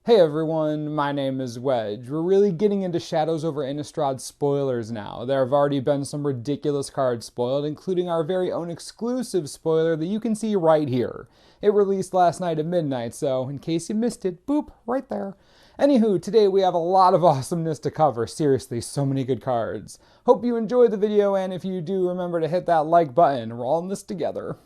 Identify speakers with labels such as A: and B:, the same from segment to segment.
A: Hey everyone, my name is Wedge. We're really getting into Shadows over Innistrad spoilers now. There have already been some ridiculous cards spoiled, including our very own exclusive spoiler that you can see right here. It released last night at midnight, so in case you missed it, boop, right there. Anywho, today we have a lot of awesomeness to cover. Seriously, so many good cards. Hope you enjoyed the video, and if you do, remember to hit that like button. We're all in this together.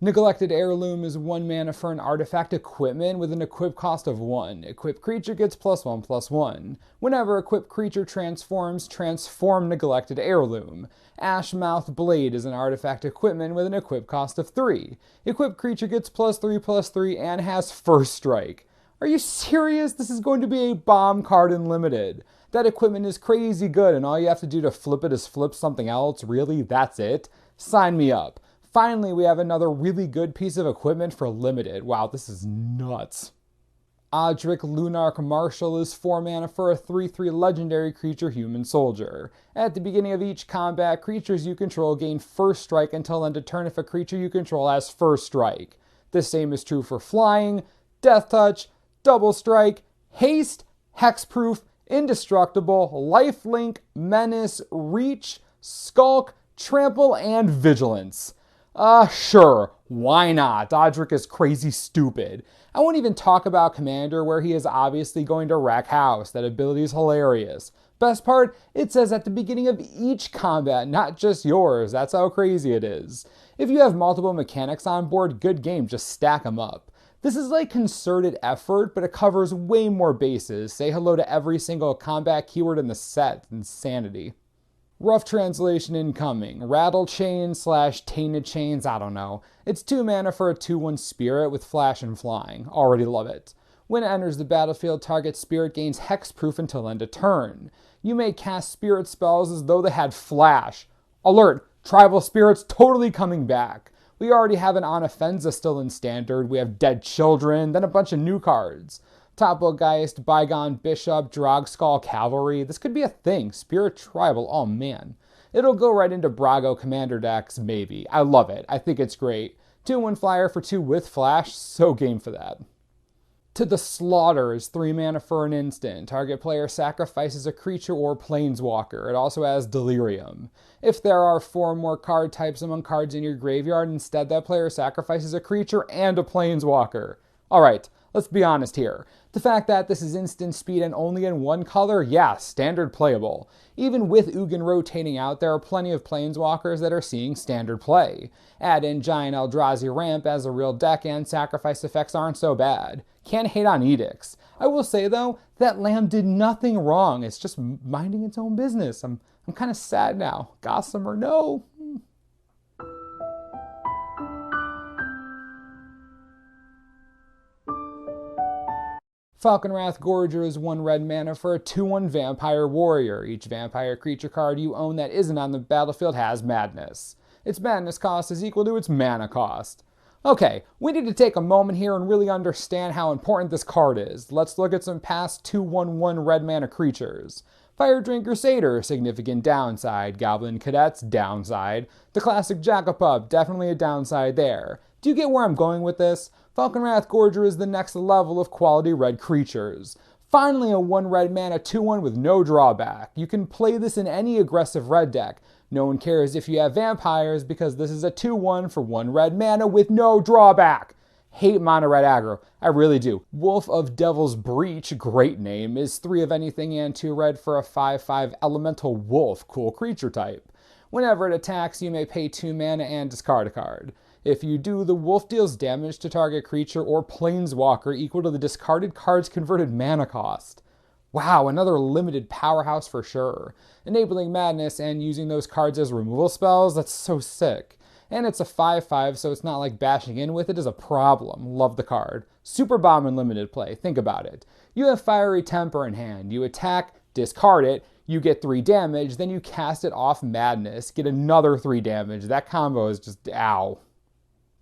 A: Neglected Heirloom is 1 mana for an artifact equipment with an equip cost of 1. Equipped creature gets +1/+1. Whenever equipped creature transforms, transform Neglected Heirloom. Ashmouth Blade is an artifact equipment with an equip cost of 3. Equipped creature gets +3/+3 and has First Strike. Are you serious? This is going to be a bomb card in Limited. That equipment is crazy good, and all you have to do to flip it is flip something else. Really? That's it? Sign me up. Finally, we have another really good piece of equipment for Limited. Wow, this is nuts. Audric Lunarch Marshal is 4 mana for a 3/3 legendary creature human soldier. At the beginning of each combat, creatures you control gain First Strike until end of turn if a creature you control has First Strike. The same is true for flying, Death Touch, Double Strike, Haste, Hexproof, Indestructible, Lifelink, Menace, Reach, Skulk, Trample, and Vigilance. Sure, why not? Audric is crazy stupid. I won't even talk about Commander, where he is obviously going to wreck house. That ability is hilarious. Best part, it says at the beginning of each combat, not just yours. That's how crazy it is. If you have multiple mechanics on board, good game, just stack them up. This is like concerted effort, but it covers way more bases. Say hello to every single combat keyword in the set. Insanity. Rough translation incoming. Rattle Chain / Tainted Chains, I don't know. It's 2 mana for a 2/1 spirit with flash and flying. Already love it. When it enters the battlefield, target spirit gains hexproof until end of turn. You may cast spirit spells as though they had flash. Alert! Tribal spirits totally coming back. We already have an Anafenza still in standard. We have Dead Children, then a bunch of new cards. Topogeist, Bygone Bishop, Drogskull Cavalry. This could be a thing. Spirit Tribal, oh man. It'll go right into Brago Commander decks, maybe. I love it. I think it's great. 2/1 flyer for 2 with flash, so game for that. To the Slaughter is 3 mana for an instant. Target player sacrifices a creature or planeswalker. It also has Delirium. If there are 4 more card types among cards in your graveyard, instead that player sacrifices a creature and a planeswalker. Alright, let's be honest here. The fact that this is instant speed and only in 1 color, yeah, standard playable. Even with Ugin rotating out, there are plenty of planeswalkers that are seeing standard play. Add in Giant Eldrazi Ramp as a real deck and sacrifice effects aren't so bad. Can't hate on edicts. I will say though, that lamb did nothing wrong. It's just minding its own business. I'm kind of sad now. Gossamer, no. Falconwrath Gorger is 1 red mana for a 2/1 Vampire Warrior. Each vampire creature card you own that isn't on the battlefield has Madness. Its Madness cost is equal to its mana cost. Okay, we need to take a moment here and really understand how important this card is. Let's look at some past 2/1/1 red mana creatures. Firedrinker Satyr, significant downside. Goblin Cadets, downside. The classic Jackapup, definitely a downside there. Do you get where I'm going with this? Falconwrath Gorger is the next level of quality red creatures. Finally, a 1 red mana 2/1 with no drawback. You can play this in any aggressive red deck. No one cares if you have vampires because this is a 2/1 for 1 red mana with no drawback. Hate mono red aggro. I really do. Wolf of Devil's Breach, great name, is 3 of anything and 2 red for a 5/5 elemental wolf, cool creature type. Whenever it attacks, you may pay 2 mana and discard a card. If you do, the wolf deals damage to target creature or planeswalker equal to the discarded card's converted mana cost. Wow, another limited powerhouse for sure. Enabling Madness and using those cards as removal spells, that's so sick. And it's a 5/5, so it's not like bashing in with it is a problem. Love the card. Super bomb in limited play, think about it. You have Fiery Temper in hand. You attack, discard it, you get 3 damage, then you cast it off Madness, get another 3 damage. That combo is just ow.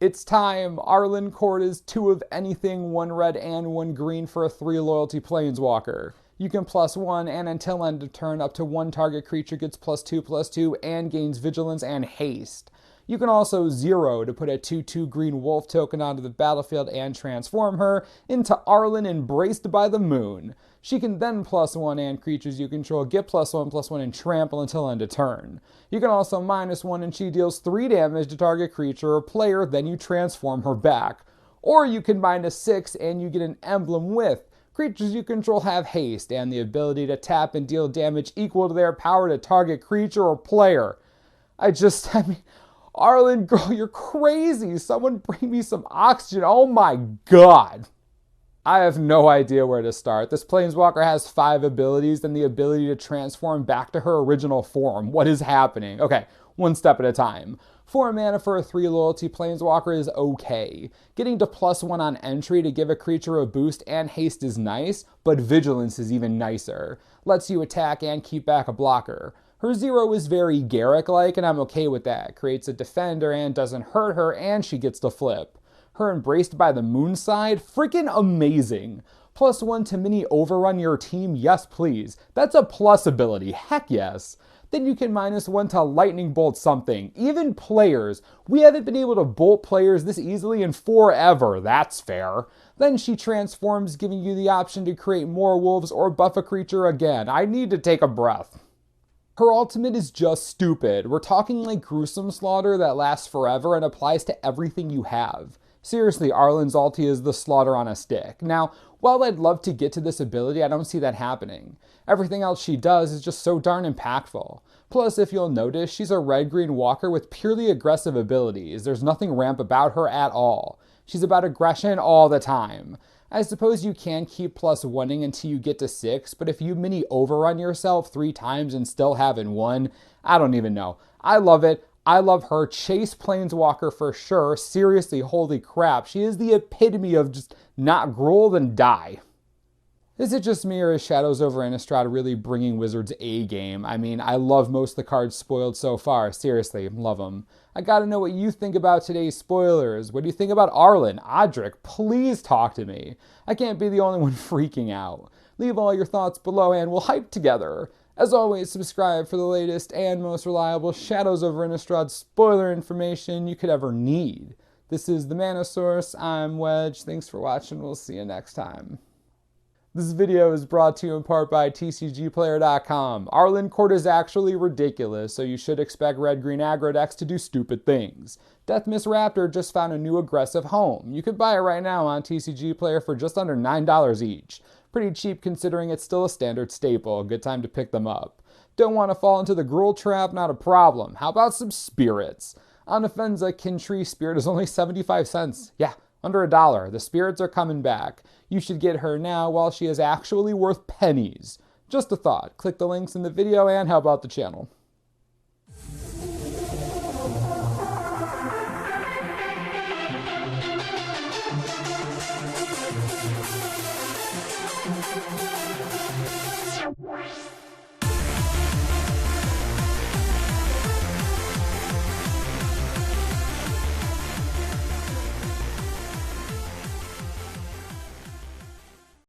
A: It's time! Arlinn Court is 2 of anything, 1 red and 1 green for a 3 loyalty planeswalker. You can +1 and until end of turn up to 1 target creature gets +2/+2 and gains vigilance and haste. You can also 0 to put a 2/2 green wolf token onto the battlefield and transform her into Arlinn Embraced by the Moon. She can then +1 and creatures you control get +1/+1 and trample until end of turn. You can also -1 and she deals 3 damage to target creature or player, then you transform her back. Or you can -6 and you get an emblem with creatures you control have haste and the ability to tap and deal damage equal to their power to target creature or player. I mean, Arlinn, girl, you're crazy. Someone bring me some oxygen. Oh my god. I have no idea where to start. This Planeswalker has 5 abilities and the ability to transform back to her original form. What is happening? Okay, one step at a time. 4 mana for a 3 loyalty Planeswalker is okay. Getting to +1 on entry to give a creature a boost and haste is nice, but vigilance is even nicer. Lets you attack and keep back a blocker. Her 0 is very Garruk-like and I'm okay with that. Creates a defender and doesn't hurt her and she gets to flip. Her Embraced by the Moon side, freaking amazing. +1 to mini overrun your team, yes please. That's a plus ability, heck yes. Then you can -1 to lightning bolt something, even players. We haven't been able to bolt players this easily in forever, that's fair. Then she transforms, giving you the option to create more wolves or buff a creature again. I need to take a breath. Her ultimate is just stupid. We're talking like gruesome slaughter that lasts forever and applies to everything you have. Seriously, Arlinn's ulti is the slaughter on a stick. Now, while I'd love to get to this ability, I don't see that happening. Everything else she does is just so darn impactful. Plus, if you'll notice, she's a red-green walker with purely aggressive abilities. There's nothing ramp about her at all. She's about aggression all the time. I suppose you can keep +1ing until you get to 6, but if you mini overrun yourself 3 times and still haven't won, I don't even know. I love it. I love her. Chase Planeswalker for sure. Seriously, holy crap. She is the epitome of just not Gruul, then die. Is it just me or is Shadows over Innistrad really bringing Wizards A game? I mean, I love most of the cards spoiled so far. Seriously, love them. I gotta know what you think about today's spoilers. What do you think about Arlinn, Audric? Please talk to me. I can't be the only one freaking out. Leave all your thoughts below and we'll hype together. As always, subscribe for the latest and most reliable Shadows over Innistrad spoiler information you could ever need. This is the Mana Source. I'm Wedge. Thanks for watching. We'll see you next time. This video is brought to you in part by TCGplayer.com. Arlinn Court is actually ridiculous, so you should expect red-green aggro decks to do stupid things. Deathmiss Raptor just found a new aggressive home. You can buy it right now on TCG Player for just under $9 each. Pretty cheap considering it's still a standard staple. Good time to pick them up. Don't want to fall into the Gruul trap? Not a problem. How about some spirits? On Offensa, Kintree Spirit is only 75 cents. Yeah, under $1. The spirits are coming back. You should get her now while she is actually worth pennies. Just a thought. Click the links in the video and help out the channel.